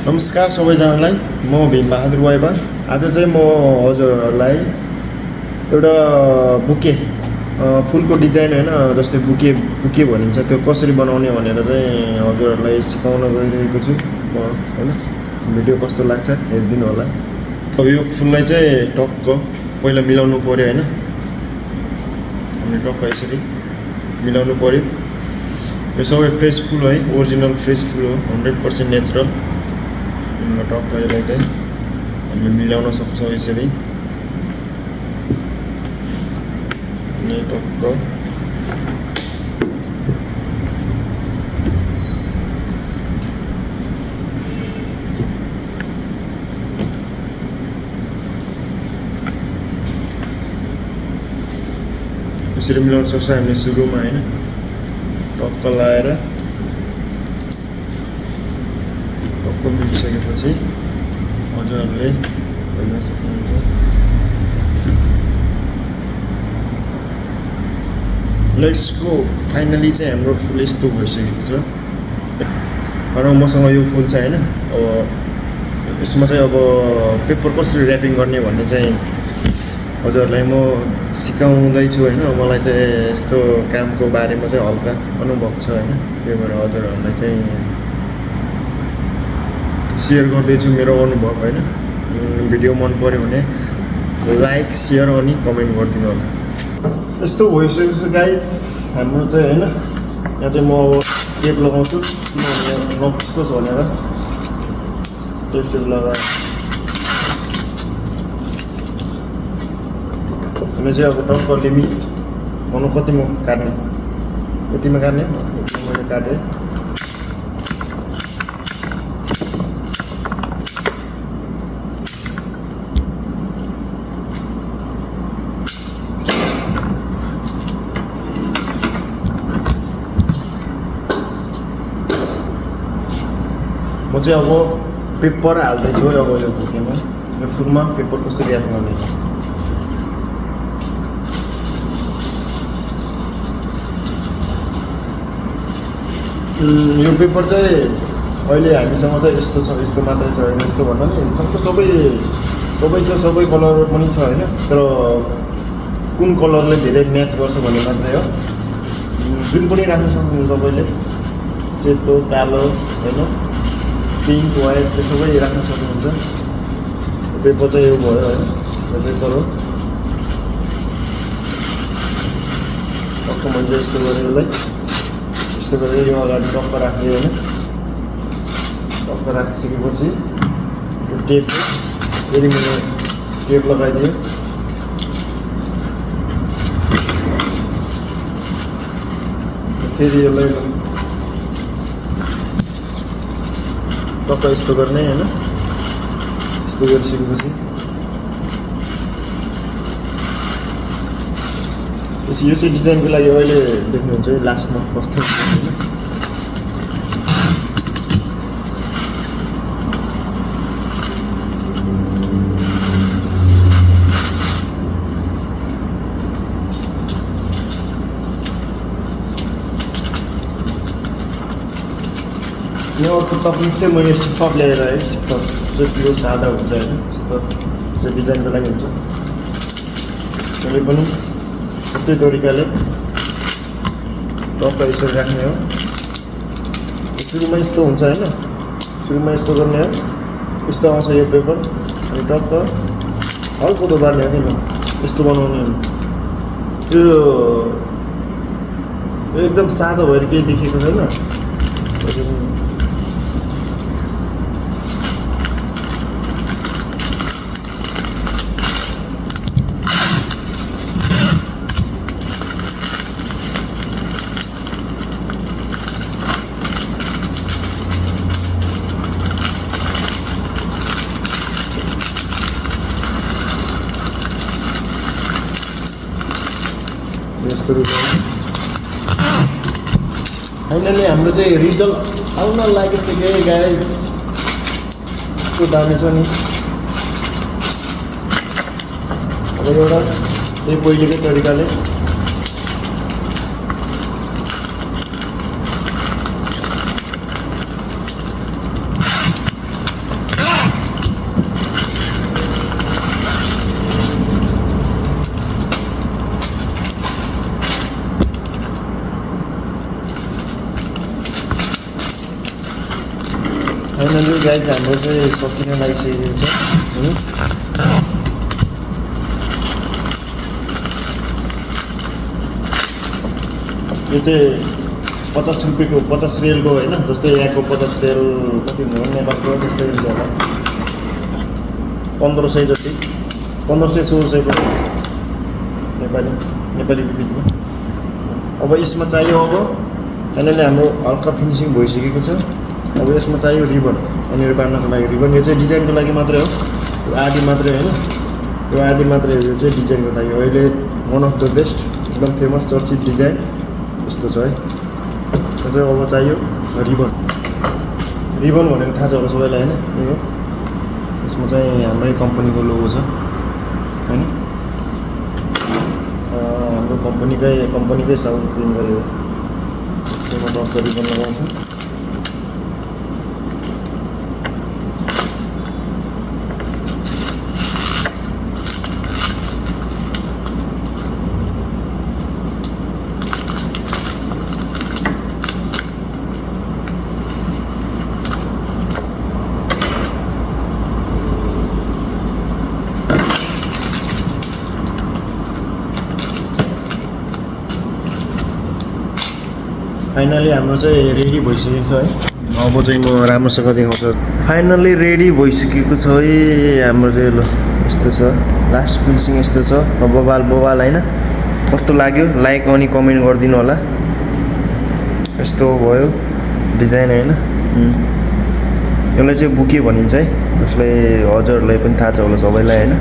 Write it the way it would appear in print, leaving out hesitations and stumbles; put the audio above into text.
नमस्कार सबैजनालाई म भीमबहादुर वाइबा आज चाहिँ म हजुरहरूलाई एउटा बुके फुलको डिजाइन हैन जस्तै बुके भनिन्छ त्यो कसरी बनाउने भनेर चाहिँ हजुरहरूलाई सिकाउन गइरहेको छु म हैन भिडियो कस्तो लाग्छ हेर्दिनु होला। अब यो फुललाई चाहिँ टक्क पहिला मिलाउनु पर्यो हैन अनि टक्क यसरी मिलाउनु पर्यो। यो सबै फ्रेश फुल है ओरिजिनल फ्रेश फुल हो 100% नेचुरल। टक्क यसलाई चाहिँ हामीले मिलाउन सक्छौँ यसरी अनि टक्क यसरी मिलाउन सक्छ हामीले सुरुमा हैन टक्क लाएर टक्क मिलिसकेपछि हजुरहरूले हेर्न सक्नुहुन्छ। लेट्स गो फाइनली चाहिँ हाम्रो फुल यस्तो भइसकेको छ र मसँग यो फुल छ हैन। अब यसमा चाहिँ अब पेपर कसरी र्यापिङ गर्ने भन्ने चाहिँ हजुरहरूलाई म सिकाउँदैछु हैन। मलाई चाहिँ यस्तो कामको बारेमा चाहिँ हल्का अनुभव छ हैन, त्यही भएर हजुरहरूलाई चाहिँ सेयर गर्दैछु मेरो अनुभव हैन। भिडियो मन पर्यो भने लाइक सेयर अनि कमेन्ट गरिदिनु होला। यस्तो भइसकेको छ गाइस हाम्रो चाहिँ हैन। यहाँ चाहिँ म अब टेप लगाउँछु किनभने नपुस्कोस् भनेर टेप लगाएर अनि चाहिँ अब टक्क लिमिट भनौँ कतिमा काट्ने यतिमा काट्ने मैले काटेँ। म चाहिँ अब पेपर हाल्दैछु अब यो बुकेमा यो फुलमा पेपर कसरी याद गर्ने। यो पेपर चाहिँ अहिले हामीसँग चाहिँ यस्तो छ, यस्तो मात्रै छ होइन। यस्तो भन्दा नि सबै छ, सबै कलर पनि छ होइन। तर कुन कलरले धेरै म्याच गर्छ भन्ने मात्रै हो। जुन पनि राख्न सक्नुहुन्छ तपाईँले, सेतो कालो होइन पिङ्क व्हाइट त्यो सबै राख्न सक्नुहुन्छ। पेपर चाहिँ यो भयो होइन, यो पेपर हो। टक्क मैले यस्तो गरेँ यसलाई, यस्तो गरेर यो अगाडि टक्क राख्ने होइन। टक्क राखिसकेपछि यो टेप फेरि मैले टेप लगाइदिएँ। फेरि यसलाई टक्क यस्तो गर्ने होइन। यस्तो गरिसकेपछि यो चाहिँ डिजाइनको लागि अहिले देख्नुहुन्छ लास्टमा कस्तो होइन। यो अर्को तकनिक चाहिँ मैले सिफ्ट ल्याएर है, सिफ्ट चाहिँ त्यो सादा हुन्छ होइन। सिफ्ट चाहिँ डिजाइनको लागि हुन्छ। त्यसले पनि यस्तै तरिकाले टक्क यसरी राख्ने हो। सुरुमा यस्तो हुन्छ होइन, सुरुमा यस्तो गर्ने हो। यस्तो आउँछ यो पेपर अनि टक्क हल्को त बार्ने हो नि ल, यस्तो बनाउने हो। त्यो एकदम सादा भएर केही देखेको छैन। यस्तो फाइनली हाम्रो चाहिँ रिजल्ट आउन लागिसक्यो है गाइज। यस्तो दामी छ नि। अब एउटा यही पहिलेकै तरिकाले फाइनली गाइज हाम्रो चाहिँ सकिन लागिसकेको छ हैन। यो चाहिँ 50 रुपियाँको 50 रियलको होइन, जस्तै यहाँको 50 रियल कति हुन्छ नेपालको त्यस्तै हुन्छ होला, 1500 जति 1500-1600 नेपाली रुपिजमा। अब यसमा चाहियो, अब फाइनली हाम्रो हल्का फिनिसिङ भइसकेको छ। अब यसमा चाहियो रिबन, यहाँनिर बाँड्नको लागि रिबन। यो चाहिँ डिजाइनको लागि मात्रै हो, यो आधी मात्रै होइन, यो आधी मात्रै हो। यो चाहिँ डिजाइनको लागि अहिले वान अफ द बेस्ट एकदम फेमस चर्चित डिजाइन यस्तो छ है। यो चाहिँ अब चाहियो रिबन। रिबन भनेको थाहा छ होला सबैलाई होइन, यो हो। यसमा चाहिँ हाम्रै कम्पनीको लोगो छ हैन, हाम्रो कम्पनीकै साउन्ड प्रिन्ट गरेको। त्यसमा डक्टर रिबन लगाउँछ। फाइनली हाम्रो चाहिँ रेडी भइसकेको छ है। अब चाहिँ म राम्रोसँग देखाउँछु। फाइनली रेडी भइसकेको छ है हाम्रो चाहिँ। ल यस्तो छ, लास्ट फिनिसिङ यस्तो छ। बबाल होइन, कस्तो लाग्यो लाइक अनि कमेन्ट गरिदिनु होला। यस्तो भयो डिजाइन होइन। यसलाई चाहिँ बुके भनिन्छ है, जसलाई हजुरहरूलाई पनि थाहा छ होला सबैलाई होइन।